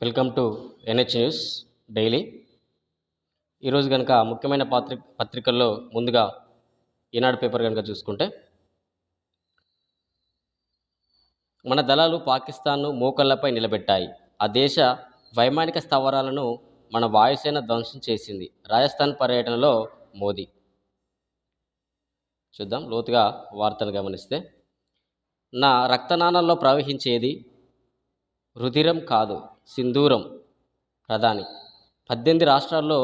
Welcome to NH news daily. ఈరోజు కనుక ముఖ్యమైన పత్రికల్లో ముందుగా ఈనాడు పేపర్ కనుక చూసుకుంటే, మన దళాలు పాకిస్తాన్ను మోకళ్లపై నిలబెట్టాయి. ఆ దేశ వైమానిక స్థావరాలను మన వాయుసేన ధ్వంసం చేసింది. రాజస్థాన్ పర్యటనలో మోదీ. చూద్దాం లోతుగా వార్తలు గమనిస్తే, నా రక్తనాళాల్లో ప్రవహించేది రుధిరం కాదు సింధూరం. ప్రధాని 18 రాష్ట్రాల్లో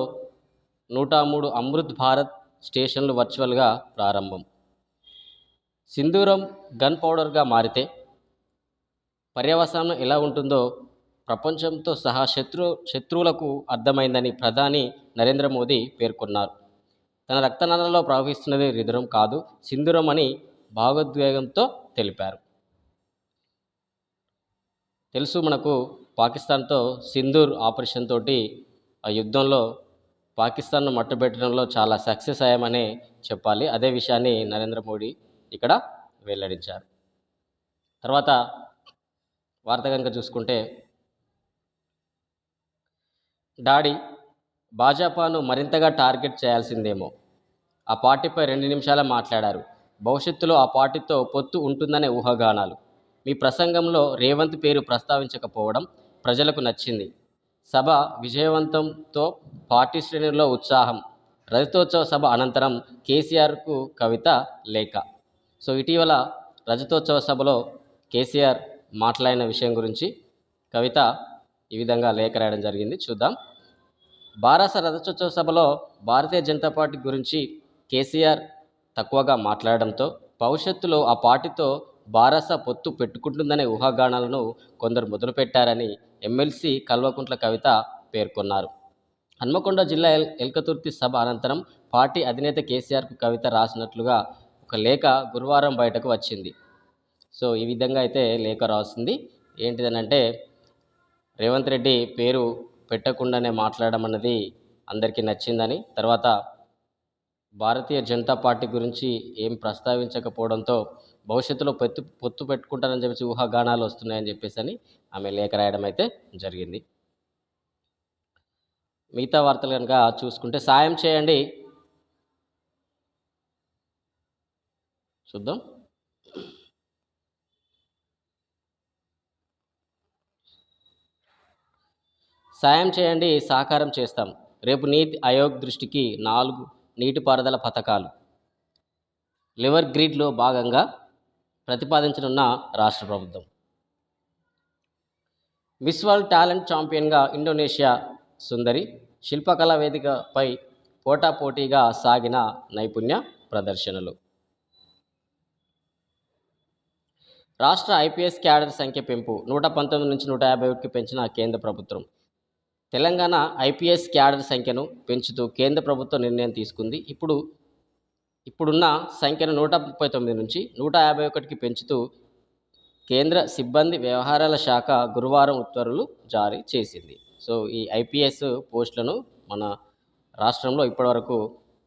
103 అమృత్ భారత్ స్టేషన్లు వర్చువల్గా ప్రారంభం. సింధూరం గన్ పౌడర్గా మారితే పర్యవసానం ఎలా ఉంటుందో ప్రపంచంతో సహా శత్రువులకు అర్థమైందని ప్రధాని నరేంద్ర మోదీ పేర్కొన్నారు. తన రక్తనాళాల్లో ప్రవహిస్తున్నది రుధిరం కాదు సింధూరం అని భావోద్వేగంతో తెలిపారు. తెలుసు మనకు పాకిస్తాన్తో సింధూర్ ఆపరేషన్ తోటి ఆ యుద్ధంలో పాకిస్తాన్ను మట్టుబెట్టడంలో చాలా సక్సెస్ అయ్యామనే చెప్పాలి. అదే విషయాన్ని నరేంద్ర మోడీ ఇక్కడ వెల్లడించారు. తర్వాత వార్త కనుక చూసుకుంటే, డాడీ భాజపాను మరింతగా టార్గెట్ చేయాల్సిందేమో, ఆ పార్టీపై 2 నిమిషాలు మాట్లాడారు. భవిష్యత్తులో ఆ పార్టీతో పొత్తు ఉంటుందనే ఊహాగానాలు. మీ ప్రసంగంలో రేవంత్ పేరు ప్రస్తావించకపోవడం ప్రజలకు నచ్చింది. సభ విజయవంతంతో పార్టీ శ్రేణుల్లో ఉత్సాహం. రజతోత్సవ సభ అనంతరం కేసీఆర్కు కవిత లేఖ. సో ఇటీవల రజతోత్సవ సభలో కేసీఆర్ మాట్లాడిన విషయం గురించి కవిత ఈ విధంగా లేఖ రాయడం జరిగింది. చూద్దాం. బారాస రజతోత్సవ సభలో భారతీయ జనతా పార్టీ గురించి కేసీఆర్ తక్కువగా మాట్లాడడంతో భవిష్యత్తులో ఆ పార్టీతో బారాస పొత్తు పెట్టుకుంటుందనే ఊహాగానాలను కొందరు మొదలుపెట్టారని ఎమ్మెల్సీ కల్వకుంట్ల కవిత పేర్కొన్నారు. హన్మకొండ జిల్లా ఎల్కతుర్తి సభ అనంతరం పార్టీ అధినేత కేసీఆర్కు కవిత రాసినట్లుగా ఒక లేఖ గురువారం బయటకు వచ్చింది. సో ఈ విధంగా అయితే లేఖ రాసింది. ఏంటిదనంటే, రేవంత్ రెడ్డి పేరు పెట్టకుండానే మాట్లాడడం అన్నది అందరికీ నచ్చిందని, తర్వాత భారతీయ జనతా పార్టీ గురించి ఏం ప్రస్తావించకపోవడంతో భవిష్యత్తులో పొత్తు పెట్టుకుంటారని చెప్పేసి ఊహాగానాలు వస్తున్నాయని చెప్పేసి అని ఆమె లేఖ రాయడం అయితే జరిగింది. మిగతా వార్తలు కనుక చూసుకుంటే, సాయం చేయండి. చూద్దాం. సాయం చేయండి, సహకారం చేస్తాం. రేపు నీతి ఆయోగ్ దృష్టికి 4 నీటిపారుదల పథకాలు లివర్ గ్రిడ్లో భాగంగా ప్రతిపాదించనున్న రాష్ట్ర ప్రభుత్వం. మిస్ వరల్డ్ టాలెంట్ ఛాంపియన్గా ఇండోనేషియా సుందరి. శిల్పకళా వేదికపై పోటాపోటీగా సాగిన నైపుణ్య ప్రదర్శనలు. రాష్ట్ర ఐపీఎస్ క్యాడర్ సంఖ్య పెంపు 119 నుంచి 151కి పెంచిన కేంద్ర ప్రభుత్వం. తెలంగాణ ఐపీఎస్ క్యాడర్ సంఖ్యను పెంచుతూ కేంద్ర ప్రభుత్వం నిర్ణయం తీసుకుంది. ఇప్పుడున్న సంఖ్యను 139 నుంచి 151కి పెంచుతూ కేంద్ర సిబ్బంది వ్యవహారాల శాఖ గురువారం ఉత్తర్వులు జారీ చేసింది. సో ఈ ఐపీఎస్ పోస్టులను మన రాష్ట్రంలో ఇప్పటివరకు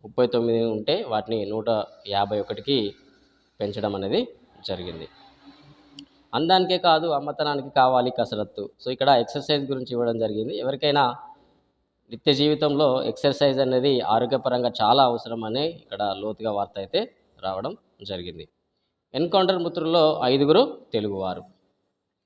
39 ఉంటే వాటిని 151కి పెంచడం అనేది జరిగింది. అందానికే కాదు అమ్మతనానికి కావాలి కసరత్తు. సో ఇక్కడ ఎక్సర్సైజ్ గురించి ఇవ్వడం జరిగింది. ఎవరికైనా నిత్య జీవితంలో ఎక్సర్సైజ్ అనేది ఆరోగ్యపరంగా చాలా అవసరం అనే ఇక్కడ లోతుగా వార్త అయితే రావడం జరిగింది. ఎన్కౌంటర్ మృతుల్లో 5 తెలుగువారు.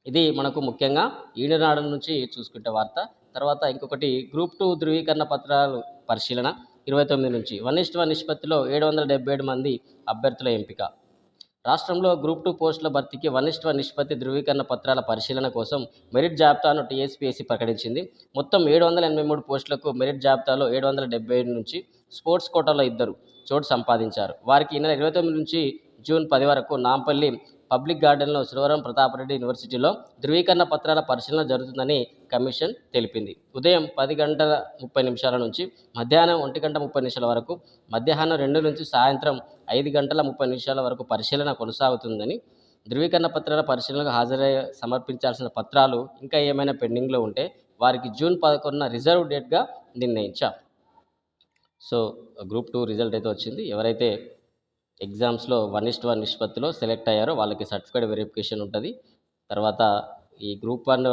ఇది మనకు ముఖ్యంగా ఈనాడు నుంచి చూసుకుంటే వార్త. తర్వాత ఇంకొకటి గ్రూప్ 2 ధృవీకరణ పత్రాలు పరిశీలన 29 నుంచి 1:1 నిష్పత్తిలో 777 మంది అభ్యర్థుల ఎంపిక. రాష్ట్రంలో గ్రూప్ 2 పోస్టుల భర్తీకి 1:1 నిష్పత్తి ధృవీకరణ పత్రాల పరిశీలన కోసం మెరిట్ జాబితాను టీఎస్పీఎస్సీ ప్రకటించింది. మొత్తం 783 పోస్టులకు మెరిట్ జాబితాలో 777 నుంచి స్పోర్ట్స్ కోటాలో 2 చోటు సంపాదించారు. వారికి ఈ నెల 29 నుంచి జూన్ 10 వరకు నాంపల్లి పబ్లిక్ గార్డెన్లో సురవరం ప్రతాపరెడ్డి యూనివర్సిటీలో ధృవీకరణ పత్రాల పరిశీలన జరుగుతుందని కమిషన్ తెలిపింది. ఉదయం 10:30 నుంచి మధ్యాహ్నం 1:30 వరకు, మధ్యాహ్నం 2 నుంచి సాయంత్రం 5:30 వరకు పరిశీలన కొనసాగుతుందని, ధృవీకరణ పత్రాల పరిశీలనకు హాజరయ్యే సమర్పించాల్సిన పత్రాలు ఇంకా ఏమైనా పెండింగ్లో ఉంటే వారికి జూన్ 11న రిజర్వ్ డేట్గా నిర్ణయించాం. సో గ్రూప్ 2 రిజల్ట్ అయితే వచ్చింది. ఎవరైతే ఎగ్జామ్స్లో 1:1 నిష్పత్తిలో సెలెక్ట్ అయ్యారో వాళ్ళకి సర్టిఫికేట్ వెరిఫికేషన్ ఉంటుంది. తర్వాత ఈ గ్రూప్ 1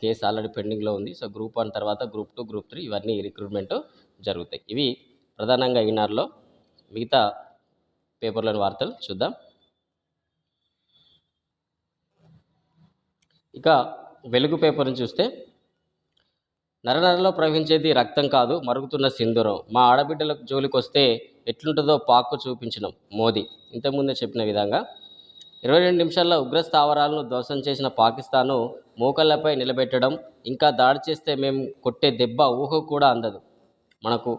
కేసు ఆల్రెడీ పెండింగ్లో ఉంది. సో గ్రూప్ 1 తర్వాత గ్రూప్ 2, గ్రూప్ 3 ఇవన్నీ రిక్రూట్మెంట్ జరుగుతాయి. ఇవి ప్రధానంగా ఈనాడులో. మిగతా పేపర్లోని వార్తలు చూద్దాం. ఇక వెలుగు పేపర్ని చూస్తే, నరనరలో ప్రవహించేది రక్తం కాదు మరుగుతున్న సింధూరం, మా ఆడబిడ్డల జోలికొస్తే ఎట్లుంటుందో పాక్కు చూపించడం మోదీ. ఇంతకుముందే చెప్పిన విధంగా 22 నిమిషాల్లో ఉగ్ర స్థావరాలను ధ్వంసం చేసిన పాకిస్తాన్ను మోకాళ్లపై నిలబెట్టడం, ఇంకా దాడి చేస్తే మేము కొట్టే దెబ్బ ఊహకు కూడా అందదు. మనకు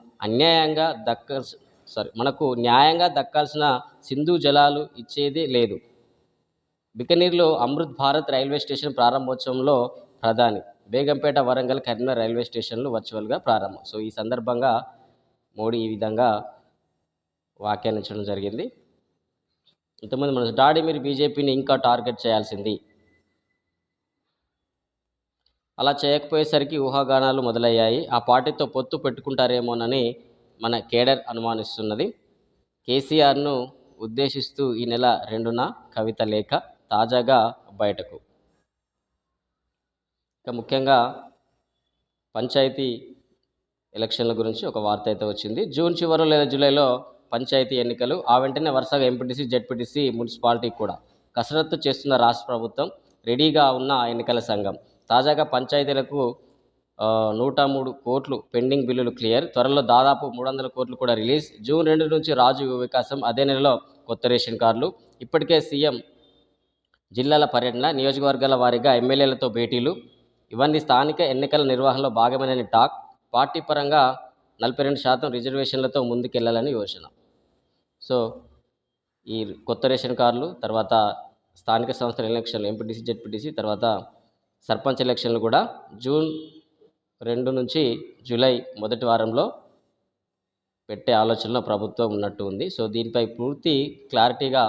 న్యాయంగా దక్కాల్సిన సింధు జలాలు ఇచ్చేదే లేదు. బికనీర్లో అమృత్ భారత్ రైల్వే స్టేషన్ ప్రారంభోత్సవంలో ప్రధాని, బేగంపేట, వరంగల్, కరీంనగర్ రైల్వే స్టేషన్లు వర్చువల్గా ప్రారంభం. సో ఈ సందర్భంగా మోడీ ఈ విధంగా వ్యాఖ్యానించడం జరిగింది. ఇంతకుముందు మన డాడీ మీరు బీజేపీని ఇంకా టార్గెట్ చేయాల్సింది, అలా చేయకపోయేసరికి ఊహాగానాలు మొదలయ్యాయి. ఆ పార్టీతో పొత్తు పెట్టుకుంటారేమోనని మన కేడర్ అనుమానిస్తున్నది. కేసీఆర్ను ఉద్దేశిస్తూ ఈ నెల 2న కవిత లేఖ తాజాగా బయటకు. ఇక ముఖ్యంగా పంచాయతీ ఎలక్షన్ల గురించి ఒక వార్త అయితే వచ్చింది. జూన్ చివరిలో లేదా జూలైలో పంచాయతీ ఎన్నికలు. ఆ వెంటనే వరుసగా ఎంపీటీసీ, జెడ్పీటీసీ, మున్సిపాలిటీ కూడా కసరత్తు చేస్తున్న రాష్ట్ర ప్రభుత్వం, రెడీగా ఉన్న ఎన్నికల సంఘం. తాజాగా పంచాయతీలకు 103 కోట్లు పెండింగ్ బిల్లులు క్లియర్. త్వరలో దాదాపు 300 కోట్లు కూడా రిలీజ్. జూన్ 2 నుంచి రాజు యువ వికాసం, అదే నెలలో కొత్త రేషన్ కార్డులు. ఇప్పటికే సీఎం జిల్లాల పర్యటన, నియోజకవర్గాల వారీగా ఎమ్మెల్యేలతో భేటీలు. ఇవన్నీ స్థానిక ఎన్నికల నిర్వహణలో భాగమేనని టాక్. పార్టీ పరంగా 42% రిజర్వేషన్లతో ముందుకెళ్లాలని యోచన. సో ఈ కొత్త రేషన్ కార్డులు, తర్వాత స్థానిక సంస్థల ఎలక్షన్లు, ఎంపీటీసీ, జెడ్పీటీసీ, తర్వాత సర్పంచ్ ఎలక్షన్లు కూడా జూన్ 2 నుంచి జూలై మొదటి వారంలో పెట్టే ఆలోచనలో ప్రభుత్వం ఉన్నట్టు ఉంది. సో దీనిపై పూర్తి క్లారిటీగా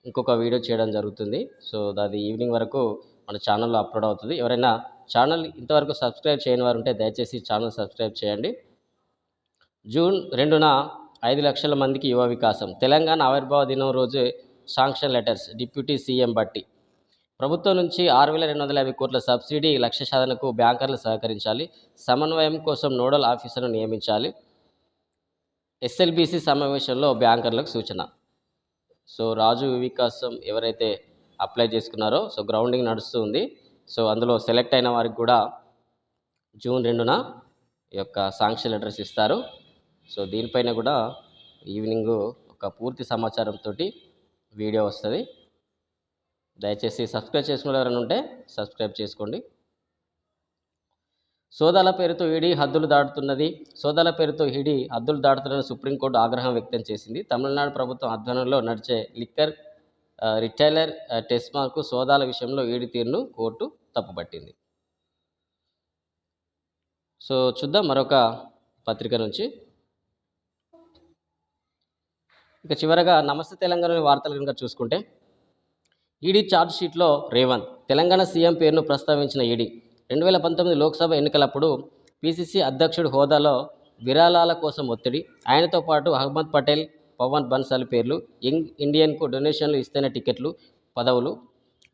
ఇంకొక వీడియో చేయడం జరుగుతుంది. సో అది ఈవినింగ్ వరకు మన ఛానల్లో అప్లోడ్ అవుతుంది. ఎవరైనా ఛానల్ ఇంతవరకు సబ్స్క్రైబ్ చేయని వారు ఉంటే దయచేసి ఛానల్ సబ్స్క్రైబ్ చేయండి. జూన్ 2న 5 లక్షల మందికి యువ వికాసం. తెలంగాణ ఆవిర్భావ దినం రోజు శాంక్షన్ లెటర్స్. డిప్యూటీ సీఎం బట్టి, ప్రభుత్వం నుంచి 6,250 కోట్ల సబ్సిడీ. లక్ష్య సాధనకు బ్యాంకర్లు సహకరించాలి. సమన్వయం కోసం నోడల్ ఆఫీసర్ను నియమించాలి. ఎస్ఎల్బీసీ సమావేశంలో బ్యాంకర్లకు సూచన. సో రాజు వికాసం ఎవరైతే అప్లై చేసుకున్నారో, సో గ్రౌండింగ్ నడుస్తూ ఉంది. సో అందులో సెలెక్ట్ అయిన వారికి కూడా జూన్ 2న ఈ యొక్క శాంక్షన్ లెటర్స్ ఇస్తారు. సో దీనిపైన కూడా ఈవినింగ్ ఒక పూర్తి సమాచారంతో వీడియో వస్తుంది. దయచేసి సబ్స్క్రైబ్ చేసుకునే ఎవరైనా ఉంటే సబ్స్క్రైబ్ చేసుకోండి. సోదాల పేరుతో ఈడీ హద్దులు దాటుతున్నదని సుప్రీంకోర్టు ఆగ్రహం వ్యక్తం చేసింది. తమిళనాడు ప్రభుత్వం ఆధ్వర్యంలో నడిచే లిక్కర్ రిటైలర్ టెస్మాకు సోదాల విషయంలో ఈడీ తీరును కోర్టు తప్పుపట్టింది. సో చూద్దాం మరొక పత్రిక నుంచి. ఇక చివరగా నమస్తే తెలంగాణ వార్తలు కనుక చూసుకుంటే, ఈడీ ఛార్జ్ షీట్లో రేవంత్, తెలంగాణ సీఎం పేరును ప్రస్తావించిన ఈడీ 2019 లోక్సభ ఎన్నికలప్పుడు పీసీసీ అధ్యక్షుడి హోదాలో విరాళాల కోసం ఒత్తిడి. ఆయనతో పాటు అహ్మద్ పటేల్, పవన్ బన్సాల్ పేర్లు. యంగ్ ఇండియన్కు డొనేషన్లు ఇస్తేనే టికెట్లు, పదవులు.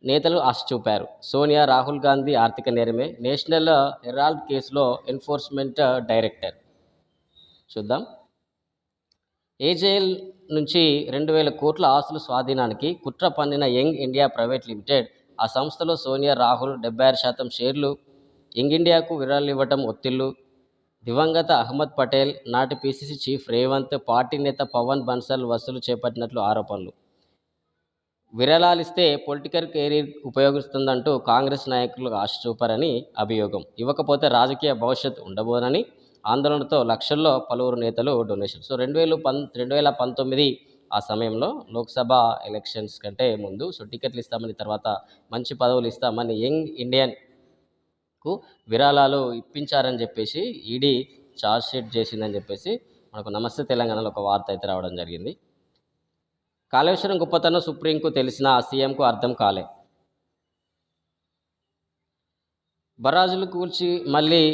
నేతలు ఆశ చూపారు. సోనియా, రాహుల్ గాంధీ ఆర్థిక నేరమే. నేషనల్ హెరాల్డ్ కేసులో ఎన్ఫోర్స్మెంట్ డైరెక్టర్. చూద్దాం. ఏజేఎల్ నుంచి 2,000 కోట్ల ఆస్తుల స్వాధీనానికి కుట్ర పన్నిన యంగ్ ఇండియా ప్రైవేట్ లిమిటెడ్. ఆ సంస్థలో సోనియా, రాహుల్ 76% షేర్లు. యంగ్ ఇండియాకు విరాళాలు ఇవ్వటం ఒత్తిళ్లు. దివంగత అహ్మద్ పటేల్, నాటి పీసీసీ చీఫ్ రేవంత్, పార్టీ నేత పవన్ బన్సాల్ వసూలు చేపట్టినట్లు ఆరోపణలు. విరాళాలిస్తే పొలిటికల్ కెరీర్ ఉపయోగిస్తుందంటూ కాంగ్రెస్ నాయకులు ఆశ చూపారని అభియోగం. ఇవ్వకపోతే రాజకీయ భవిష్యత్తు ఉండబోనని ఆందోళనతో లక్షల్లో పలువురు నేతలు డొనేషన్. సో 2019 ఆ సమయంలో లోక్సభ ఎలక్షన్స్ కంటే ముందు సో టికెట్లు ఇస్తామని, తర్వాత మంచి పదవులు ఇస్తామని యంగ్ ఇండియన్కు విరాళాలు ఇప్పించారని చెప్పేసి ఈడీ ఛార్జ్ షీట్ చేసిందని చెప్పేసి మనకు నమస్తే తెలంగాణలో ఒక వార్త అయితే రావడం జరిగింది. కాళేశ్వరం గొప్పతనం సుప్రీంకు తెలిసిన సీఎంకు అర్థం కాలే. బరాజులు కూల్చి మళ్ళీ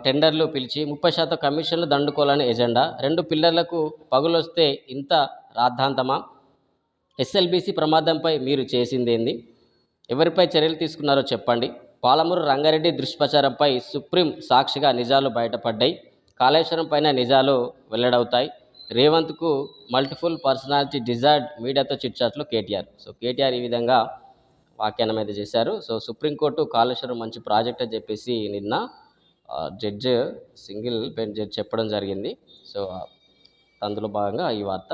టెండర్లు పిలిచి 30% కమిషన్లు దండుకోవాలని ఎజెండా. 2 పిల్లర్లకు పగులొస్తే ఇంత రాద్ధాంతమా? ఎస్ఎల్బీసీ ప్రమాదంపై మీరు చేసిందేంది? ఎవరిపై చర్యలు తీసుకున్నారో చెప్పండి. పాలమూరు రంగారెడ్డి దుష్ప్రచారంపై సుప్రీం సాక్షిగా నిజాలు బయటపడ్డాయి. కాళేశ్వరం పైన నిజాలు వెల్లడవుతాయి. రేవంత్కు మల్టిపుల్ పర్సనాలిటీ డిజైర్డ్ మీడియాతో చిట్చాట్లు కేటీఆర్. సో కేటీఆర్ ఈ విధంగా వ్యాఖ్యానం అయితే చేశారు. సో సుప్రీంకోర్టు కాళేశ్వరం మంచి ప్రాజెక్ట్ అని చెప్పేసి నిన్న జడ్జి సింగిల్ బెంచ్ జడ్జి చెప్పడం జరిగింది. సో అందులో భాగంగా ఈ వార్త.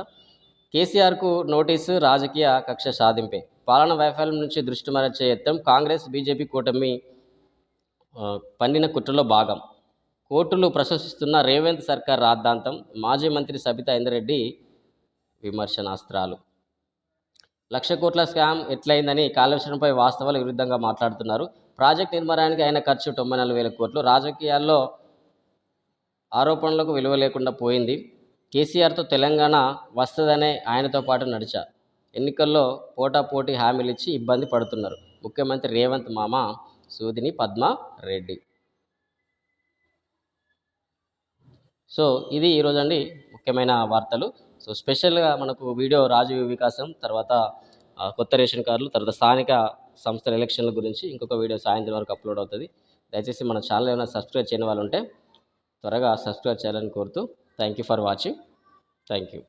కేసీఆర్కు నోటీసు, రాజకీయ కక్ష సాధింపే. పాలన వైఫల్యం నుంచి దృష్టి మరల్చే యత్నం కాంగ్రెస్ బీజేపీ కూటమి పన్నిన కుట్రలో భాగం. కోర్టులు ప్రశంసిస్తున్న రేవంత్ సర్కార్ రాద్ధాంతం. మాజీ మంత్రి సబితా ఇంద్రెడ్డి విమర్శనాస్త్రాలు. 1,00,000 కోట్ల స్కామ్ ఎట్లయిందని కాళేశ్వరంపై వాస్తవాల విరుద్ధంగా మాట్లాడుతున్నారు. ప్రాజెక్ట్ నిర్మాణానికి అయిన ఖర్చు 94,000 కోట్లు. రాజకీయాల్లో ఆరోపణలకు విలువ లేకుండా పోయింది. కేసీఆర్తో తెలంగాణ వస్తుందనే ఆయనతో పాటు నడిచా. ఎన్నికల్లో పోటాపోటీ హామీలిచ్చి ఇబ్బంది పడుతున్నారు ముఖ్యమంత్రి రేవంత్ మామ సూదిని పద్మారెడ్డి. సో ఇది ఈరోజు అండి ముఖ్యమైన వార్తలు. సో స్పెషల్గా మనకు వీడియో రాజు వికాసం, తర్వాత కొత్త రేషన్ కార్డులు, తర్వాత స్థానిక సంస్థల ఎలక్షన్ల గురించి ఇంకొక వీడియో సాయంత్రం వరకు అప్లోడ్ అవుతుంది. దయచేసి మన ఛానల్ ఏమైనా సబ్స్క్రైబ్ చేయని వాళ్ళు ఉంటే త్వరగా సబ్స్క్రైబ్ చేయాలని కోరుతూ thank you for watching. Thank you.